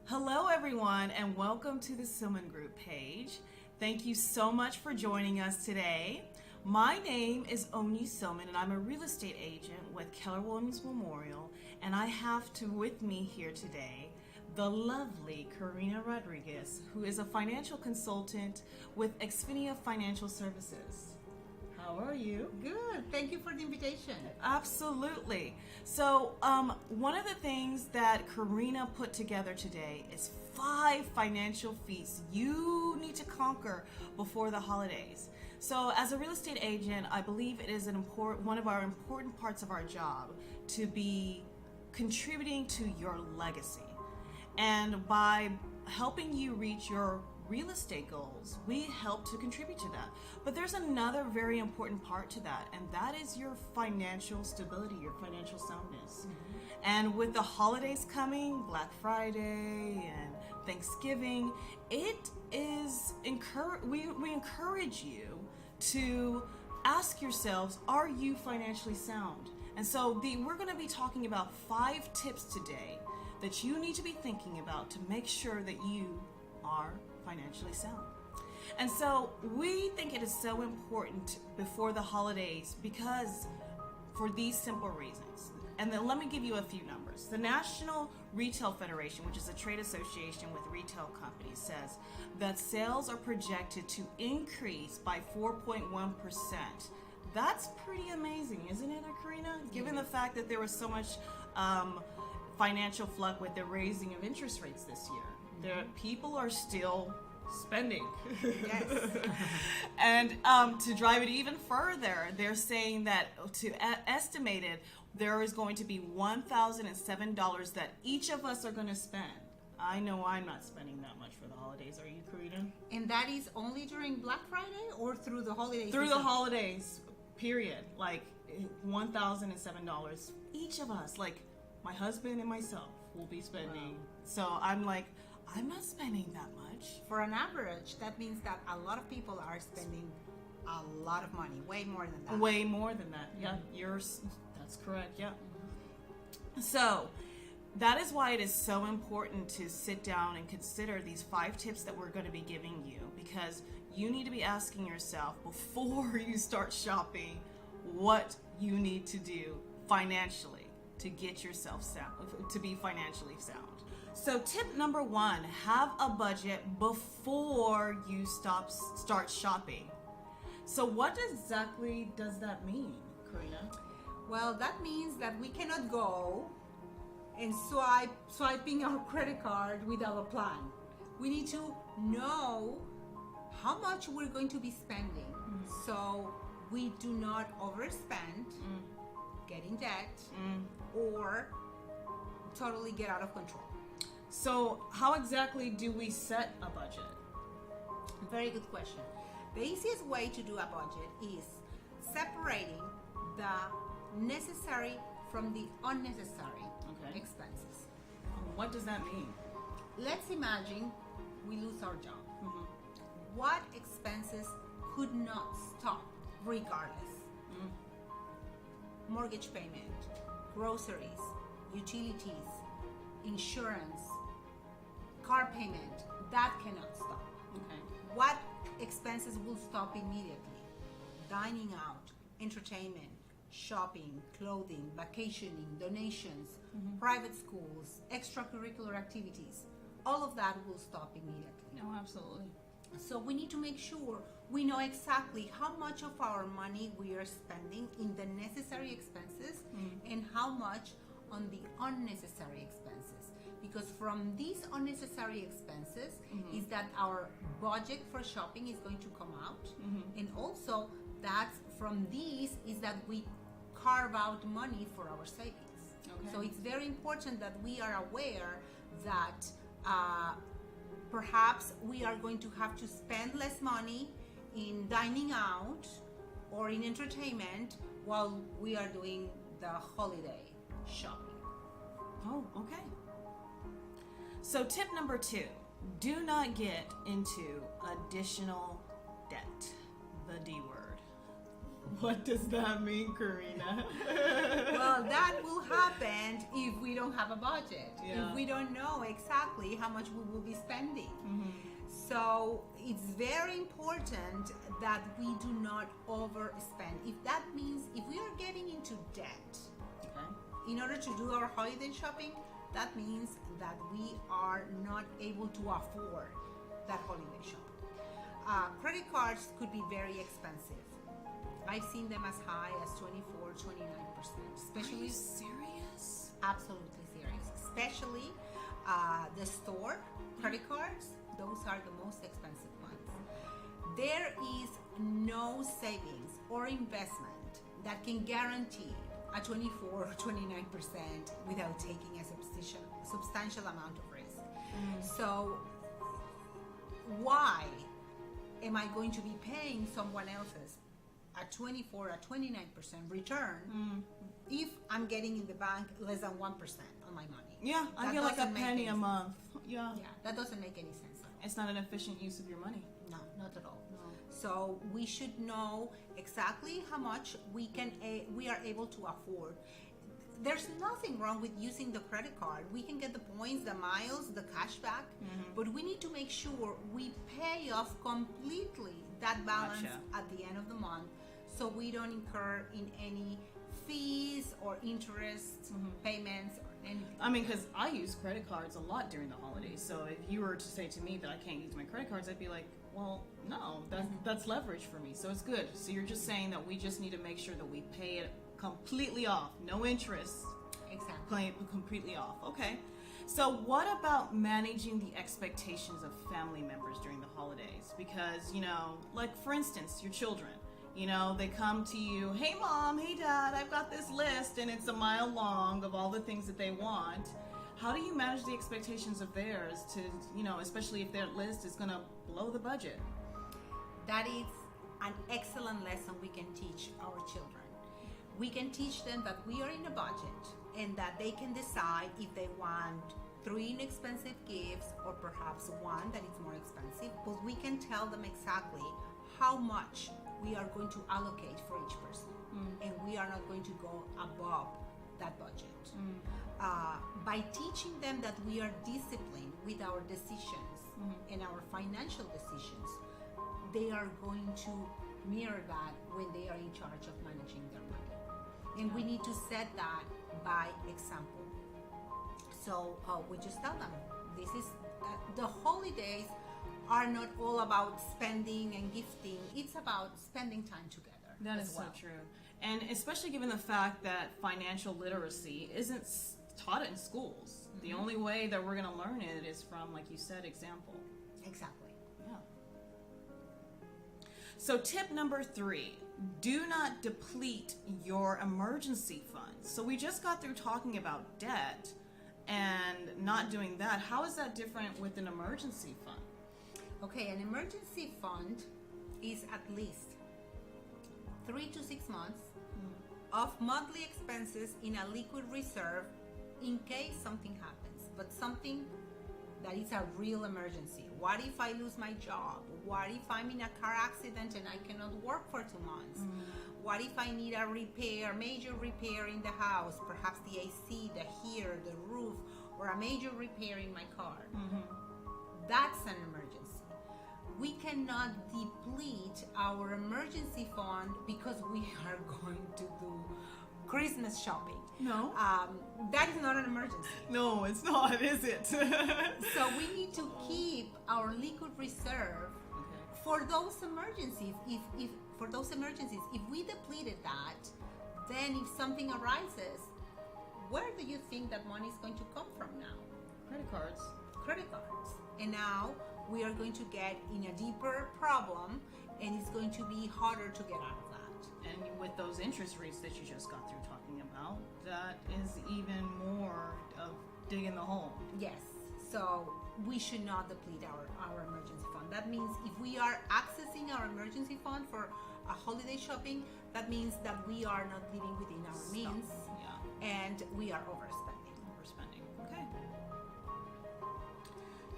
Hello, everyone, and welcome to the Silman Group page. Thank you so much for joining us today. My name is Oni Silman, and I'm a real estate agent with Keller Williams Memorial, and I have with me here today the lovely Karina Rodriguez, who is a financial consultant with Xfinia Financial Services. How are you? Good. Thank you for the invitation. Absolutely. So one of the things that Karina put together today is 5 financial feats you need to conquer before the holidays. So as a real estate agent, I believe it is one of our important parts of our job to be contributing to your legacy. And by helping you reach your real estate goals, we help to contribute to that. But there's another very important part to that, and that is your financial stability, your financial soundness. And with the holidays coming, Black Friday and Thanksgiving, it is we encourage you to ask yourselves, are you financially sound? And so we're going to be talking about 5 tips today that you need to be thinking about to make sure that you are financially sound. And so we think it is so important before the holidays because for these simple reasons. And then let me give you a few numbers. The National Retail Federation, which is a trade association with retail companies, says that sales are projected to increase by 4.1%. That's pretty amazing, isn't it, Karina? Given the fact that there was so much financial flux with the raising of interest rates this year. People are still spending. Yes. And to drive it even further, they're saying that estimated there is going to be $1,007 that each of us are going to spend. I know I'm not spending that much for the holidays. Are you, Karina? And that is only during Black Friday or through the holidays? Through the holidays, period. Like $1,007 each of us. Like my husband and myself will be spending. Wow. So I'm like, I'm not spending that much. For an average, that means that a lot of people are spending a lot of money, way more than that. Way more than that. Yeah, that's correct. Yeah. So that is why it is so important to sit down and consider these 5 tips that we're going to be giving you, because you need to be asking yourself before you start shopping what you need to do financially to get yourself sound, to be financially sound. So tip number 1, have a budget before you start shopping. So what exactly does that mean, Karina? Well, that means that we cannot go and swiping our credit card without a plan. We need to know how much we're going to be spending, so we do not overspend, get in debt, or totally get out of control. So how exactly do we set a budget? Very good question. The easiest way to do a budget is separating the necessary from the unnecessary expenses. What does that mean? Let's imagine we lose our job. What expenses could not stop regardless? Mortgage payment, groceries, utilities, insurance, car payment, that cannot stop. What expenses will stop immediately? Dining out, entertainment, shopping, clothing, vacationing, donations, private schools, extracurricular activities. All of that will stop immediately. No, absolutely. So we need to make sure we know exactly how much of our money we are spending in the necessary expenses and how much on the unnecessary expenses. Because from these unnecessary expenses is that our budget for shopping is going to come out. And also that's from these is that we carve out money for our savings. So it's very important that we are aware that perhaps we are going to have to spend less money in dining out or in entertainment while we are doing the holiday shopping. Oh, okay. So tip number 2, do not get into additional debt, the D word. What does that mean, Karina? Well, that will happen if we we don't have a budget, Yeah. if we don't know exactly how much we will be spending. Mm-hmm. So it's very important that we do not overspend. If that means if we are getting into debt Okay. in order to do our holiday shopping, that means that we are not able to afford that holiday shopping. Credit cards could be very expensive. I've seen them as high as 24, 29%. Are Especially you serious? absolutely serious. Especially the store credit cards, those are the most expensive ones. There is no savings or investment that can guarantee a 24 or 29% without taking a substantial amount of risk. So why am I going to be paying someone else's a 24 or 29% return if I'm getting in the bank less than 1% on my money? Yeah, I That get like a doesn't make penny any a sense. month. Yeah. Yeah, that doesn't make any sense. It's not an efficient use of your money. No, not at all. No. So we should know exactly how much we are able to afford. There's nothing wrong with using the credit card. We can get the points, the miles, the cashback, but we need to make sure we pay off completely that balance Gotcha. at the end of the month, so we don't incur in any fees or interest payments or anything. I mean, because I use credit cards a lot during the holidays. So if you were to say to me that I can't use my credit cards, I'd be like, well, no, that's leverage for me. So it's good. So you're just saying that we just need to make sure that we pay it completely off, no interest, Exactly. pay it completely off. Okay. So what about managing the expectations of family members during the holidays? Because, like for instance, your children, they come to you, hey mom, hey dad, I've got this list and it's a mile long of all the things that they want. How do you manage the expectations of theirs to, especially if their list is going to blow the budget? That is an excellent lesson we can teach our children. We can teach them that we are in a budget and that they can decide if they want 3 inexpensive gifts or perhaps one that is more expensive, but we can tell them exactly how much we are going to allocate for each person, and we are not going to go above that budget. By teaching them that we are disciplined with our decisions and our financial decisions, they are going to mirror that when they are in charge of managing their money. And we need to set that by example. So we just tell them, this is the holidays are not all about spending and gifting. It's about spending time together. That as is well. so true. And especially given the fact that financial literacy isn't taught in schools. The only way that we're going to learn it is from, like you said, example. Exactly. Yeah. So tip number 3, do not deplete your emergency funds. So we just got through talking about debt and not doing that. How is that different with an emergency fund? Okay, an emergency fund is at least 3 to 6 months of monthly expenses in a liquid reserve in case something happens, but something that is a real emergency. What if I lose my job? What if I'm in a car accident and I cannot work for 2 months? What if I need a repair, major repair in the house, perhaps the AC, the heater, the roof, or a major repair in my car? That's an emergency. We cannot deplete our emergency fund because we are going to do Christmas shopping. No. That is not an emergency. No, it's not, is it? So we need to keep our liquid reserve for those emergencies. If for those emergencies, if we depleted that, then if something arises, where do you think that money is going to come from now? Credit cards. Credit cards. And now we are going to get in a deeper problem, and it's going to be harder to get out of that. And with those interest rates that you just got through talking about, that is even more of digging the hole. Yes. So we should not deplete our emergency fund. That means if we are accessing our emergency fund for a holiday shopping, that means that we are not living within our means, and we are overspending. Okay.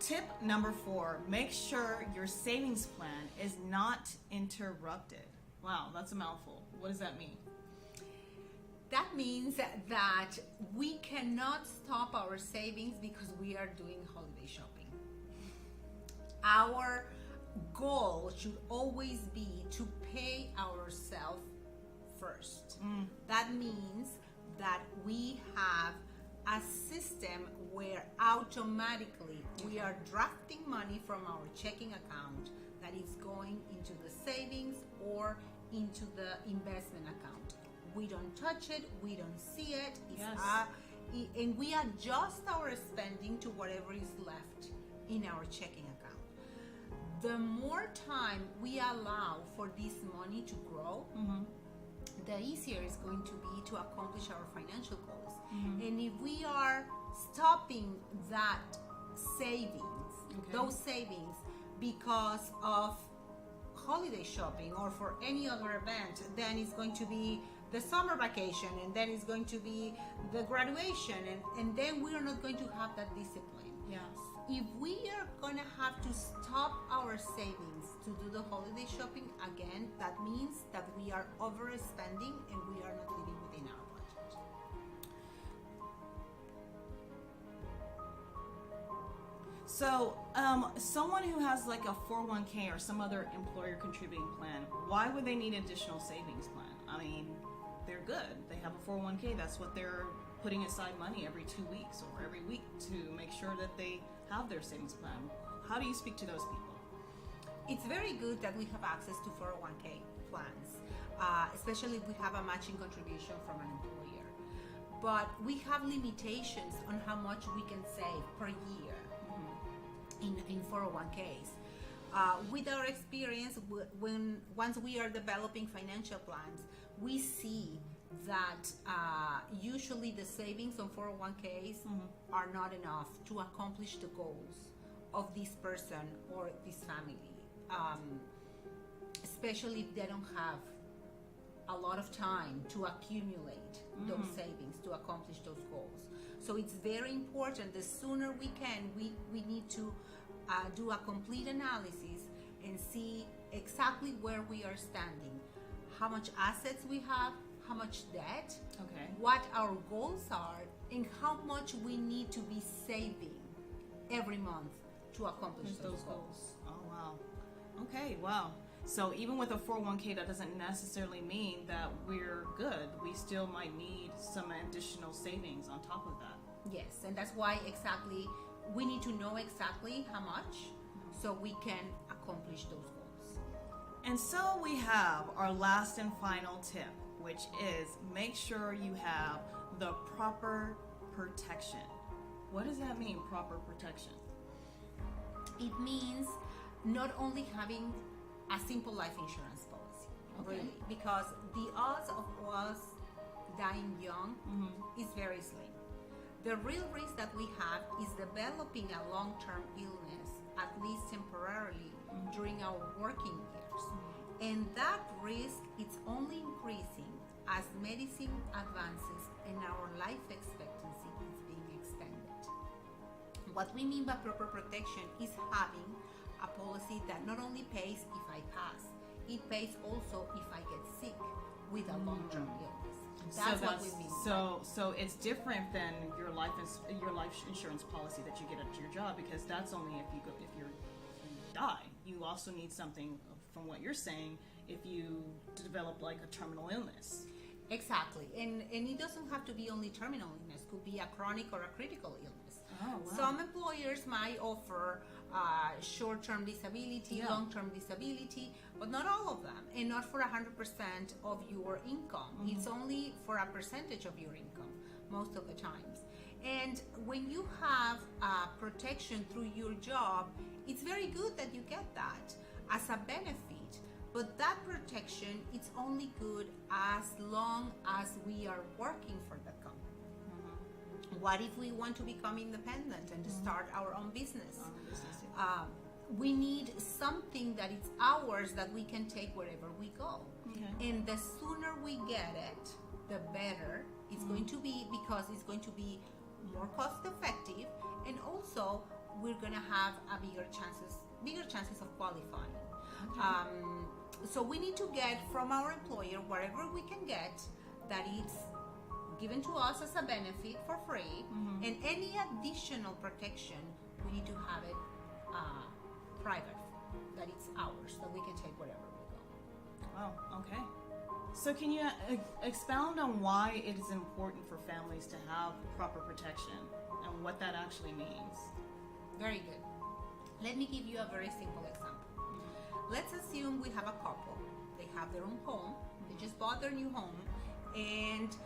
Tip number 4, make sure your savings plan is not interrupted. Wow, that's a mouthful. What does that mean? That means that we cannot stop our savings because we are doing holiday shopping. Our goal should always be to pay ourselves first. That means that we have a system where automatically we are drafting money from our checking account that is going into the savings or into the investment account. We don't touch it, we don't see it, and we adjust our spending to whatever is left in our checking account. The more time we allow for this money to grow, the easier it's going to be to accomplish our financial goals. And if we are stopping that savings, those savings, because of holiday shopping or for any other event, then it's going to be the summer vacation, and then it's going to be the graduation, and then we are not going to have that discipline. Yes. If we are going to have to stop our savings to do the holiday shopping again, that means that we are overspending and we are not living within our budget. So, someone who has like a 401k or some other employer contributing plan, why would they need an additional savings plan? I mean, they're good. They have a 401k. That's what they're putting aside money every 2 weeks or every week to make sure that they have their savings plan. How do you speak to those people? It's very good that we have access to 401k plans, especially if we have a matching contribution from an employer. But we have limitations on how much we can save per year in 401ks. With our experience, once we are developing financial plans, we see that usually the savings on 401ks are not enough to accomplish the goals of this person or this family, especially if they don't have a lot of time to accumulate those savings to accomplish those goals. So it's very important. The sooner we can, we need to do a complete analysis and see exactly where we are standing, how much assets we have, how much debt, what our goals are, and how much we need to be saving every month to accomplish those goals. Oh, wow. Okay, wow. So even with a 401k, that doesn't necessarily mean that we're good. We still might need some additional savings on top of that. Yes, and that's why exactly we need to know exactly how much so we can accomplish those goals. And so we have our last and final tip, which is make sure you have the proper protection. What does that mean, proper protection? It means not only having a simple life insurance policy, really, because the odds of us dying young is very slim. The real risk that we have is developing a long-term illness, at least temporarily, during our working years. And that risk is only increasing as medicine advances and our life expectancy is being extended. What we mean by proper protection is having a policy that not only pays if I pass, it pays also if I get sick with a long-term illness. That's what we mean. So it's different than your life insurance policy that you get at your job, because that's only if you die. You also need something, from what you're saying, if you develop like a terminal illness. Exactly, and it doesn't have to be only terminal illness. It could be a chronic or a critical illness. Oh, wow. Some employers might offer short-term disability, long-term disability, but not all of them, and not for 100% of your income. It's only for a percentage of your income most of the times. And when you have protection through your job, it's very good that you get that as a benefit. But that protection, it's only good as long as we are working for the company. What if we want to become independent and start our own business? We need something that is ours that we can take wherever we go. And the sooner we get it, the better it's going to be, because it's going to be more cost effective, and also we're going to have bigger chances of qualifying. So we need to get from our employer whatever we can get that is given to us as a benefit for free, and any additional protection, we need to have it private, that it's ours, that we can take wherever we go. Oh, okay. So can you expound on why it is important for families to have proper protection and what that actually means? Very good. Let me give you a very simple example. Let's assume we have a couple. They have their own home. They just bought their new home, and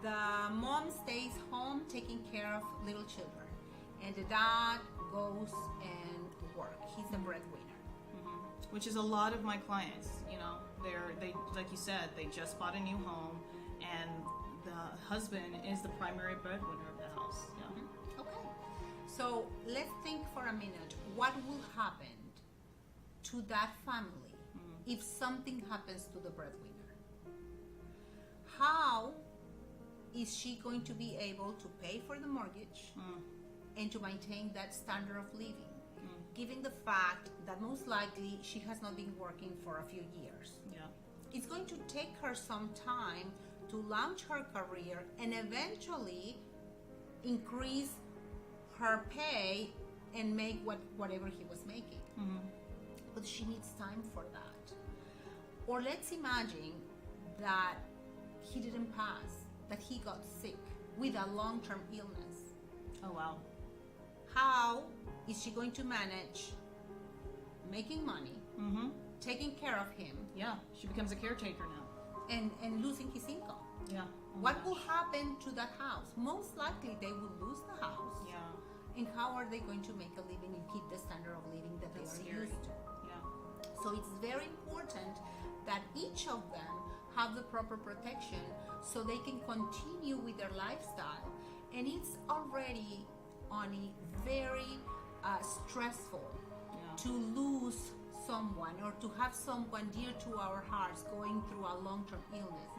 the mom stays home taking care of little children, and the dad goes and works. He's the breadwinner. Which is a lot of my clients. They like you said, they just bought a new home, and the husband is the primary breadwinner of the house. Yeah. Okay. So let's think for a minute. What will happen to that family if something happens to the breadwinner? How is she going to be able to pay for the mortgage and to maintain that standard of living, given the fact that most likely she has not been working for a few years? Yeah. It's going to take her some time to launch her career and eventually increase her pay and make whatever he was making. But she needs time for that. Or let's imagine that he didn't pass, that he got sick with a long-term illness. Oh, wow. How is she going to manage making money, taking care of him? Yeah, she becomes a caretaker now. And losing his income. Yeah. What will happen to that house? Most likely they will lose the house. Yeah. And how are they going to make a living and keep the standard of living that That's they are scary. used to? Yeah. So it's very important that each of them have the proper protection so they can continue with their lifestyle. And it's already, Ani, very stressful to lose someone or to have someone dear to our hearts going through a long-term illness.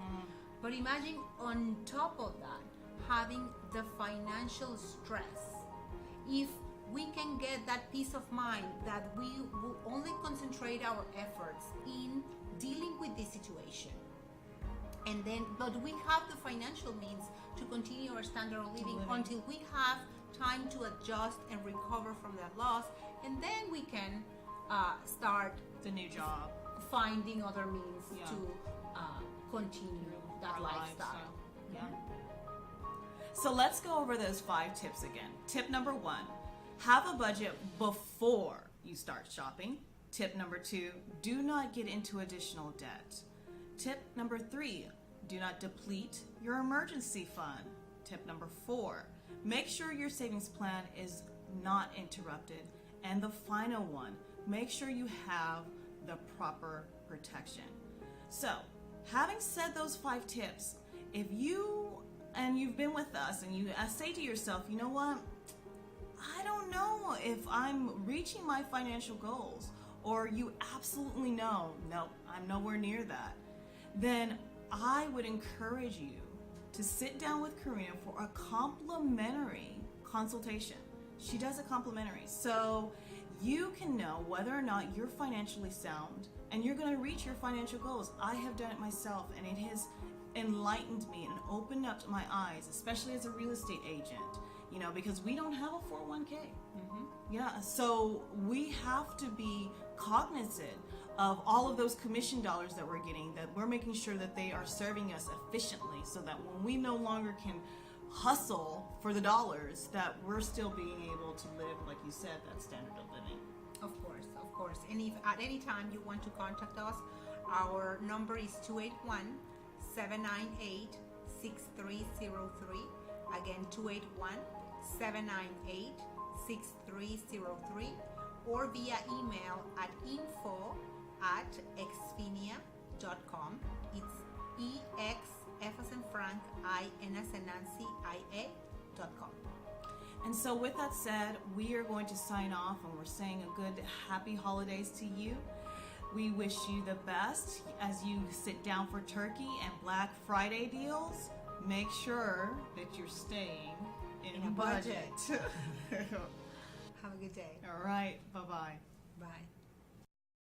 But imagine on top of that, having the financial stress. If we can get that peace of mind that we will only concentrate our efforts in dealing with this situation, and then, but we have the financial means to continue our standard of living until we have time to adjust and recover from that loss, and then we can start The new job. finding other means Yeah. to continue that Our lifestyle. Yeah. So let's go over those 5 tips again. Tip number 1, have a budget before you start shopping. Tip number 2, do not get into additional debt. Tip number 3, do not deplete your emergency fund. Tip number 4, make sure your savings plan is not interrupted. And the final one, make sure you have the proper protection. So, having said those 5 tips, if you've been with us and you say to yourself, you know what, I don't know if I'm reaching my financial goals, or you absolutely know, no, I'm nowhere near that, then I would encourage you to sit down with Karina for a complimentary consultation. She does a complimentary, so you can know whether or not you're financially sound and you're going to reach your financial goals. I have done it myself, and it has enlightened me and opened up my eyes, especially as a real estate agent, because we don't have a 401k. Yeah, so we have to be cognizant of all of those commission dollars that we're getting, that we're making sure that they are serving us efficiently, so that when we no longer can hustle for the dollars, that we're still being able to live, like you said, that standard of living. Of course. And if at any time you want to contact us, our number is 281-798-6303. Again, 281-798-6303, or via email at info@exfinia.com. It's EX F as in Frank, I N as in Nancy, IA.com. And so with that said, we are going to sign off, and we're saying a good happy holidays to you. We wish you the best as you sit down for turkey and Black Friday deals. Make sure that you're staying in a budget. budget. Have a good day. All right. Bye-bye. Bye.